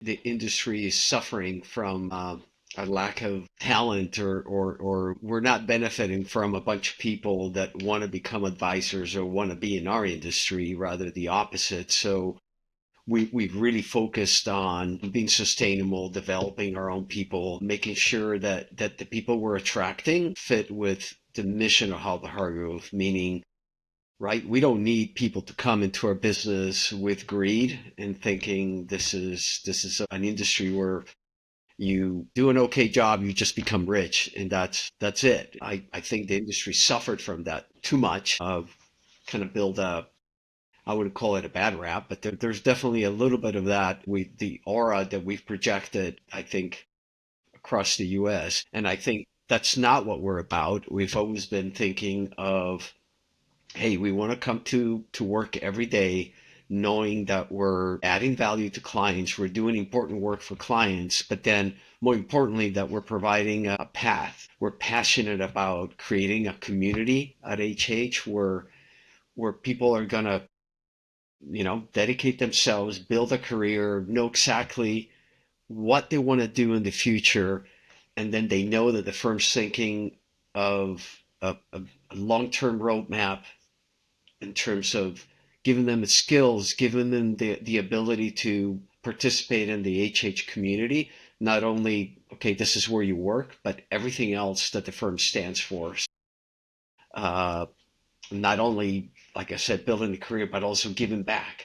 the industry is suffering from a lack of talent, or we're not benefiting from a bunch of people that want to become advisors or want to be in our industry, rather the opposite. So we've really focused on being sustainable, developing our own people, making sure that the people we're attracting fit with the mission of Halbert Hargrove, meaning, right, we don't need people to come into our business with greed and thinking this is an industry where you do an okay job, you just become rich, and that's it. I think the industry suffered from that too much, of kind of build a, I wouldn't call it a bad rap, but there's definitely a little bit of that with the aura that we've projected, I think, across the US. And I think that's not what we're about. We've always been thinking of, hey, we want to come to work every day knowing that we're adding value to clients, we're doing important work for clients, but then more importantly, that we're providing a path. We're passionate about creating a community at HH where people are gonna, dedicate themselves, build a career, know exactly what they want to do in the future, and then they know that the firm's thinking of a long-term roadmap in terms of giving them the skills, giving them the ability to participate in the HH community. Not only, okay, this is where you work, but everything else that the firm stands for. Uh, Not only, like I said, building a career, but also giving back.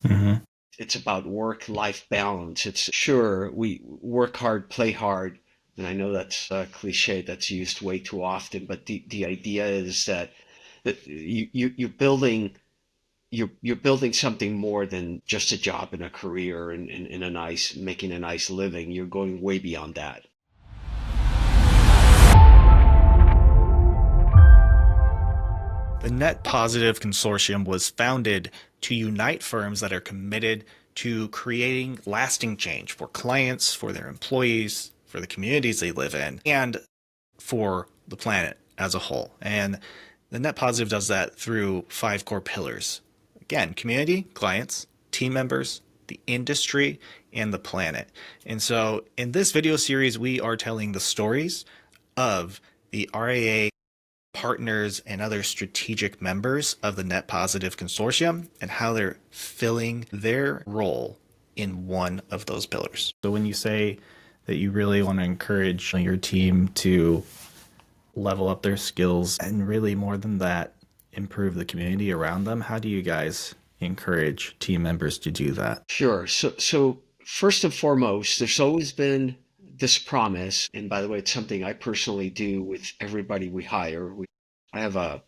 Hmm. It's about work-life balance. It's sure we work hard, play hard. And I know that's a cliche that's used way too often, but the idea is that you're building you're building something more than just a job and a career and a nice making a nice living. You're going way beyond that. The Net Positive Consortium was founded to unite firms that are committed to creating lasting change for clients, for their employees, for the communities they live in, and for the planet as a whole. And the Net Positive does that through 5 core pillars. Again, community, clients, team members, the industry, and the planet. And so in this video series, we are telling the stories of the RAA partners and other strategic members of the Net Positive Consortium and how they're filling their role in one of those pillars. So when you say that you really want to encourage your team to level up their skills and really more than that, improve the community around them, how do you guys encourage team members to do that? Sure. So first and foremost, there's always been this promise, and by the way, it's something I personally do with everybody we hire. I have a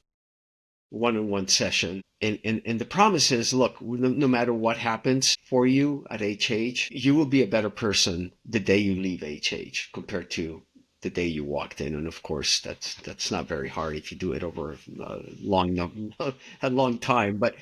one-on-one session, and the promise is, look, no matter what happens for you at HH, you will be a better person the day you leave HH compared to the day you walked in. And of course, that's not very hard if you do it over a long time. But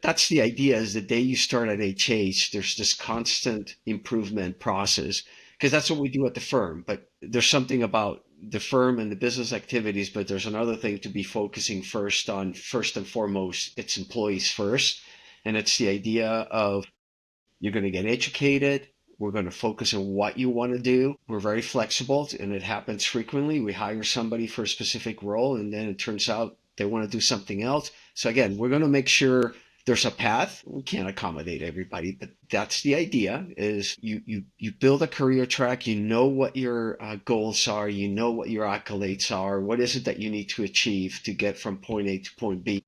that's the idea: is the day you start at HH, there's this constant improvement process, because that's what we do at the firm. But there's something about the firm and the business activities, but there's another thing to be focusing first and foremost, it's employees first. And it's the idea of, you're going to get educated. We're going to focus on what you want to do. We're very flexible, and it happens frequently. We hire somebody for a specific role, and then it turns out they want to do something else. So again, we're going to make sure there's a path. We can't accommodate everybody, but that's the idea: is you build a career track. You know what your goals are. You know what your accolades are. What is it that you need to achieve to get from point A to point B?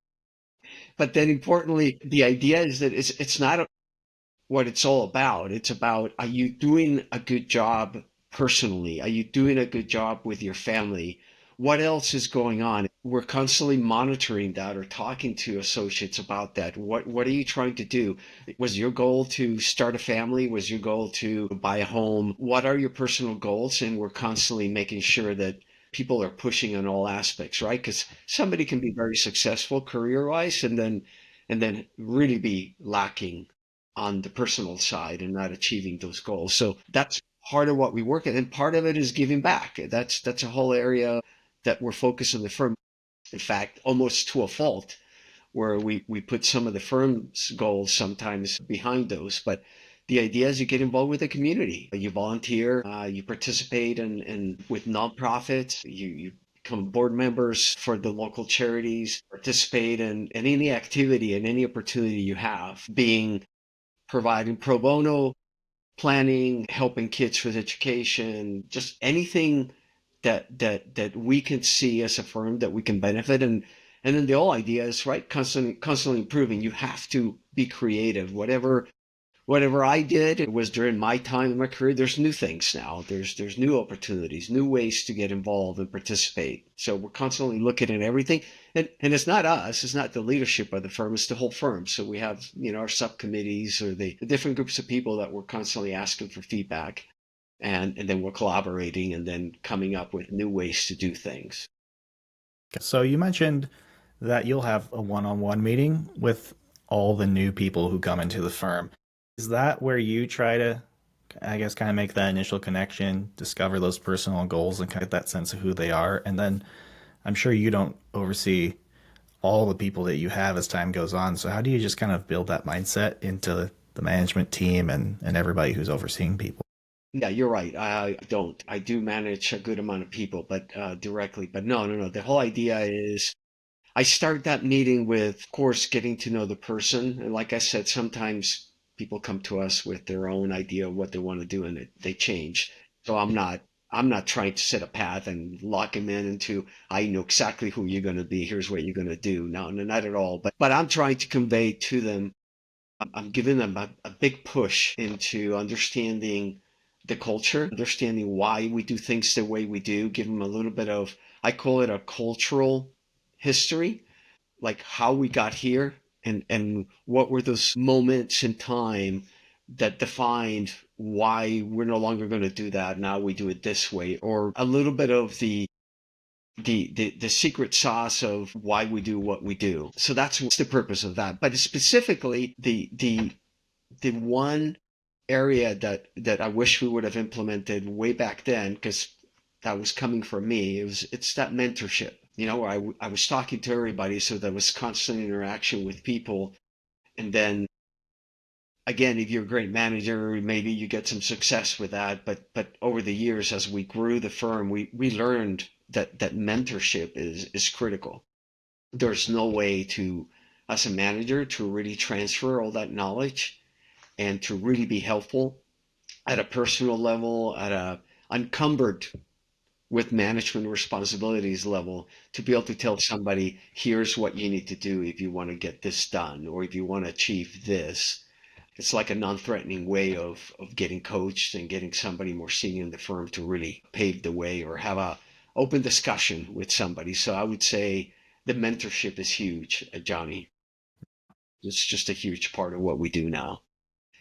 But then importantly, the idea is that it's not what it's all about. It's about, are you doing a good job personally? Are you doing a good job with your family? What else is going on? We're constantly monitoring that or talking to associates about that. What are you trying to do? Was your goal to start a family? Was your goal to buy a home? What are your personal goals? And we're constantly making sure that people are pushing on all aspects, right? Because somebody can be very successful career-wise and then really be lacking on the personal side and not achieving those goals. So that's part of what we work at, and part of it is giving back. That's a whole area that we're focused on the firm. In fact, almost to a fault, where we put some of the firm's goals sometimes behind those. But the idea is you get involved with the community. You volunteer, you participate in with nonprofits, you become board members for the local charities, participate in any activity and any opportunity you have, being providing pro bono, planning, helping kids with education, just anything that we can see as a firm that we can benefit. And then the whole idea is right, constantly improving. You have to be creative. Whatever I did, it was during my time in my career. There's new things now. There's new opportunities, new ways to get involved and participate. So we're constantly looking at everything. And it's not us, it's not the leadership of the firm, it's the whole firm. So we have, our subcommittees or the different groups of people that we're constantly asking for feedback. And then we're collaborating and then coming up with new ways to do things. So you mentioned that you'll have a one-on-one meeting with all the new people who come into the firm. Is that where you try to, I guess, kind of make that initial connection, discover those personal goals, and kind of get that sense of who they are? And then I'm sure you don't oversee all the people that you have as time goes on. So how do you just kind of build that mindset into the management team and everybody who's overseeing people? Yeah, you're right. I don't. I do manage a good amount of people, but directly. But no. The whole idea is I start that meeting with, of course, getting to know the person. And like I said, sometimes people come to us with their own idea of what they want to do, and they change. So I'm not trying to set a path and lock them into, I know exactly who you're going to be. Here's what you're going to do. No, not at all. But I'm trying to convey to them, I'm giving them a big push into understanding the culture, understanding why we do things the way we do, give them a little bit of, I call it a cultural history, like how we got here and what were those moments in time that defined why we're no longer going to do that. Now we do it this way, or a little bit of the secret sauce of why we do what we do. So that's what's the purpose of that. But specifically the one area that I wish we would have implemented way back then, because that was coming from me, it's that mentorship. Where I was talking to everybody, so there was constant interaction with people. And then again, if you're a great manager, maybe you get some success with that. But over the years, as we grew the firm, we learned that mentorship is critical. There's no way to, as a manager, to really transfer all that knowledge and to really be helpful at a personal level, at a unencumbered with management responsibilities level, to be able to tell somebody, here's what you need to do if you want to get this done, or if you want to achieve this. It's like a non-threatening way of getting coached and getting somebody more senior in the firm to really pave the way or have a open discussion with somebody. So I would say the mentorship is huge, Johnny. It's just a huge part of what we do now.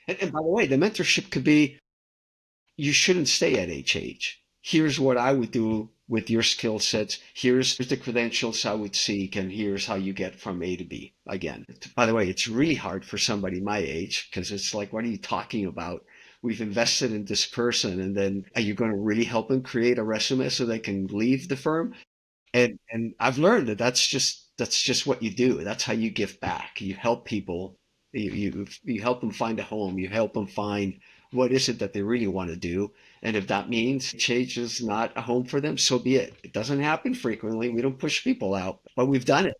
And by the way, the mentorship could be, you shouldn't stay at HH. Here's what I would do with your skill sets. Here's the credentials I would seek, and here's how you get from A to B. Again, by the way, it's really hard for somebody my age, because it's like, what are you talking about? We've invested in this person, and then are you going to really help them create a resume so they can leave the firm? And I've learned that that's just what you do. That's how you give back. You help people. You help them find a home. You help them find what is it that they really want to do. And if that means change is not a home for them, so be it. It doesn't happen frequently. We don't push people out, but we've done it.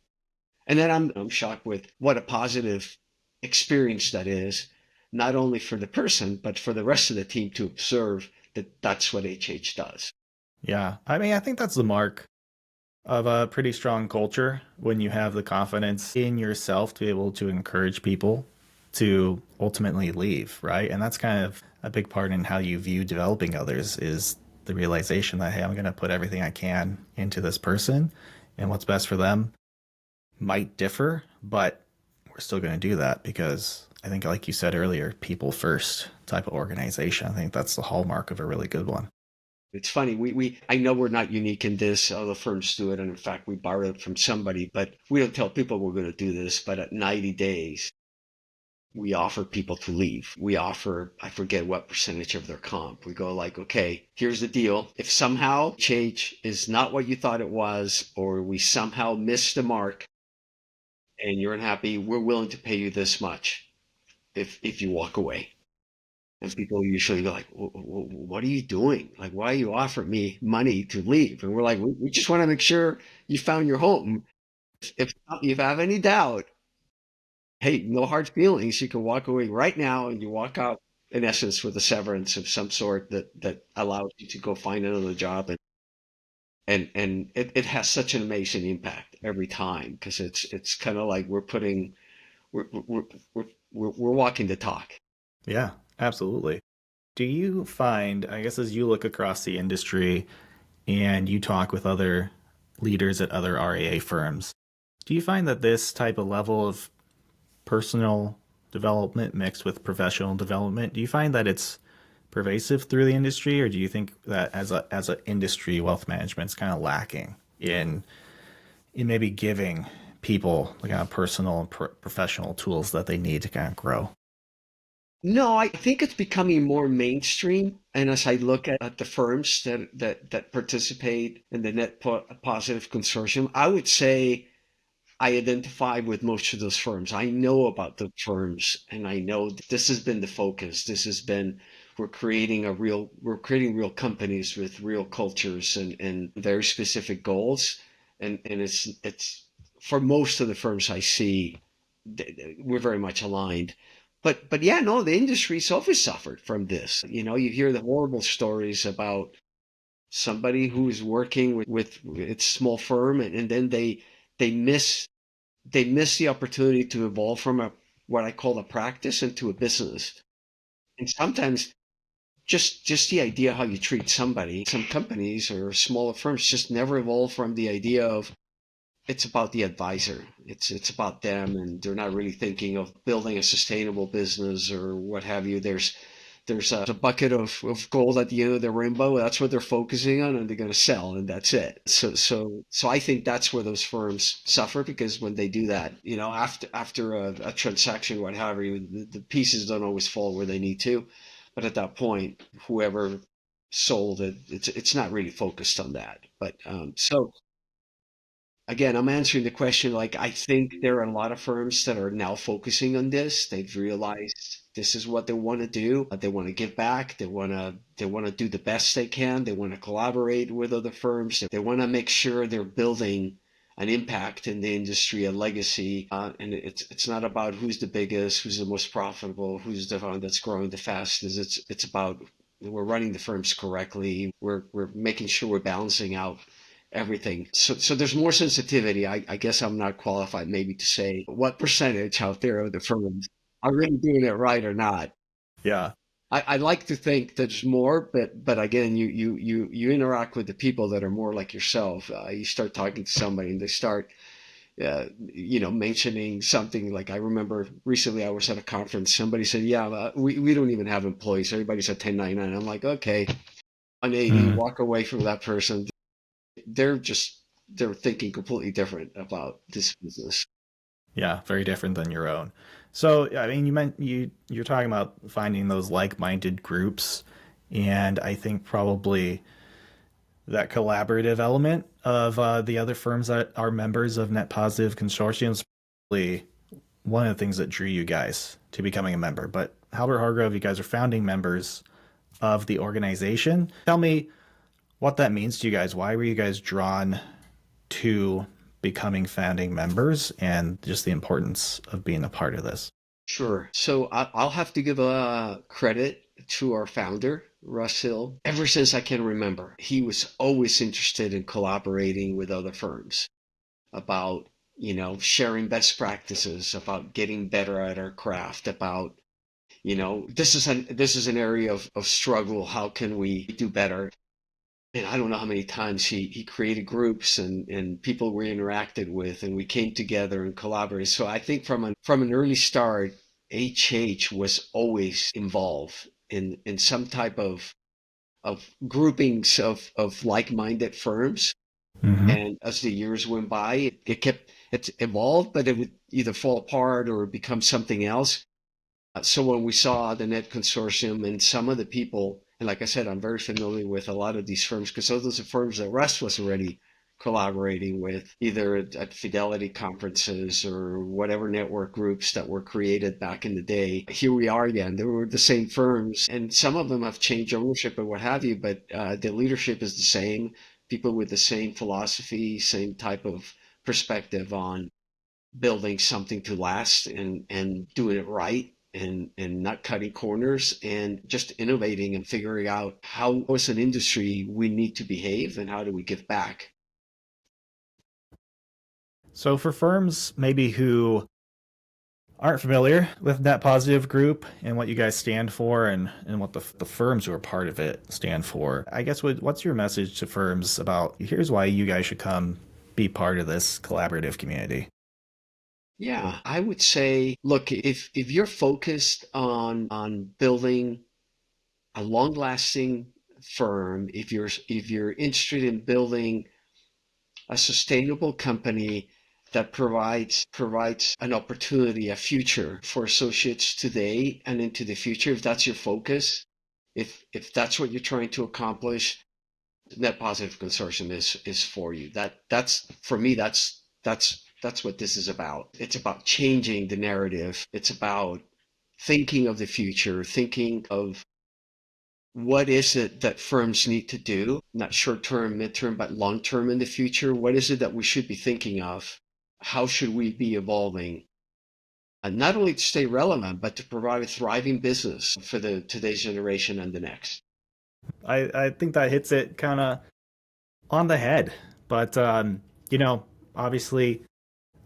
And then I'm shocked with what a positive experience that is, not only for the person, but for the rest of the team to observe that that's what HH does. Yeah. I mean, I think that's the mark of a pretty strong culture when you have the confidence in yourself to be able to encourage people to ultimately leave, right? And that's kind of a big part in how you view developing others is the realization that, hey, I'm going to put everything I can into this person, and what's best for them might differ, but we're still going to do that because I think, like you said earlier, people first type of organization. I think that's the hallmark of a really good one. It's funny. I know we're not unique in this. Other firms do it. And in fact, we borrowed it from somebody, but we don't tell people we're going to do this. But at 90 days, we offer people to leave. We offer, I forget what percentage of their comp. We go like, okay, here's the deal. If somehow change is not what you thought it was, or we somehow missed the mark and you're unhappy, we're willing to pay you this much if you walk away. And people usually go like, what are you doing? Like, why are you offering me money to leave? And we're like, we just want to make sure you found your home. If you have any doubt, hey, no hard feelings. You can walk away right now and you walk out in essence with a severance of some sort that allows you to go find another job. And it has such an amazing impact every time because it's kind of like we're, we're, we're walking the talk. Yeah, absolutely. Do you find, I guess, as you look across the industry and you talk with other leaders at other RAA firms, do you find that this type of level of personal development mixed with professional development, do you find that it's pervasive through the industry, or do you think that as a industry, wealth management is kind of lacking in maybe giving people the kind of personal and professional tools that they need to kind of grow? No, I think it's becoming more mainstream. And as I look at the firms that participate in the Positive Consortium, I would say I identify with most of those firms. I know about the firms and I know this has been the focus. This has been we're creating real companies with real cultures and very specific goals. And it's for most of the firms I see, we're very much aligned. But yeah, no, the industry's always suffered from this. You know, you hear the horrible stories about somebody who's working with its small firm and then they miss they miss the opportunity to evolve from a what I call a practice into a business. And sometimes just the idea how you treat somebody, some companies or smaller firms just never evolve from the idea of it's about the advisor. It's about them, and they're not really thinking of building a sustainable business or what have you. There's a bucket of gold at the end of the rainbow. That's what they're focusing on, and they're going to sell, and that's it. So I think that's where those firms suffer because when they do that, you know, after a transaction, what have you, the pieces don't always fall where they need to. But at that point, whoever sold it, it's not really focused on that. But so again, I'm answering the question like I think there are a lot of firms that are now focusing on this. They've realized this is what they want to do. They want to give back. They want to do the best they can. They want to collaborate with other firms. They want to make sure they're building an impact in the industry, a legacy. And it's not about who's the biggest, who's the most profitable, who's the one that's growing the fastest. It's about we're running the firms correctly. We're making sure we're balancing out everything. So there's more sensitivity. I guess I'm not qualified maybe to say what percentage out there of the firms are really doing it right or not. Yeah. I like to think there's more, but again, you interact with the people that are more like yourself. You start talking to somebody and they start, mentioning something like I remember recently I was at a conference. Somebody said, "Yeah, we don't even have employees. Everybody's at 1099." I'm like, okay, 180, Mm. walk away from that person. They're thinking completely different about this business. Yeah, very different than your own. So, I mean, you're talking about finding those like-minded groups, and I think probably that collaborative element of the other firms that are members of Net Positive Consortium is probably one of the things that drew you guys to becoming a member. But Halbert Hargrove, you guys are founding members of the organization. Tell me what that means to you guys. Why were you guys drawn to becoming founding members and just the importance of being a part of this? Sure. So I'll have to give a credit to our founder, Russ Hill. Ever since I can remember, he was always interested in collaborating with other firms about, sharing best practices, about getting better at our craft, about, this is an area of struggle. How can we do better? And I don't know how many times he created groups and people we interacted with and we came together and collaborated. So I think from an early start, HH was always involved in some type of groupings of like-minded firms. Mm-hmm. And as the years went by, it evolved, but it would either fall apart or become something else. So when we saw the Net Consortium and some of the people, and like I said, I'm very familiar with a lot of these firms because those are firms that Russ was already collaborating with, either at Fidelity conferences or whatever network groups that were created back in the day. Here we are again. They were the same firms, and some of them have changed ownership and what have you, but the leadership is the same. People with the same philosophy, same type of perspective on building something to last and doing it right and not cutting corners and just innovating and figuring out how as an industry we need to behave and how do we give back. So for firms maybe who aren't familiar with Net Positive Group and what you guys stand for and what the firms who are part of it stand for, I guess what's your message to firms about here's why you guys should come be part of this collaborative community? Yeah, I would say, look, if you're focused on building a long-lasting firm, if you're interested in building a sustainable company that provides an opportunity, a future for associates today and into the future, if that's your focus, if that's what you're trying to accomplish, Net Positive Consortium is for you. That's for me, that's what this is about. It's about changing the narrative. It's about thinking of the future, thinking of what is it that firms need to do, not short term, midterm, but long term in the future? What is it that we should be thinking of? How should we be evolving? And not only to stay relevant, but to provide a thriving business for the today's generation and the next. I think that hits it kind of on the head. But, you know, obviously,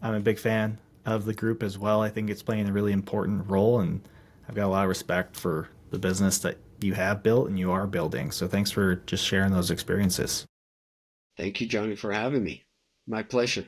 I'm a big fan of the group as well. I think it's playing a really important role, and I've got a lot of respect for the business that you have built and you are building. So thanks for just sharing those experiences. Thank you, Johnny, for having me. My pleasure.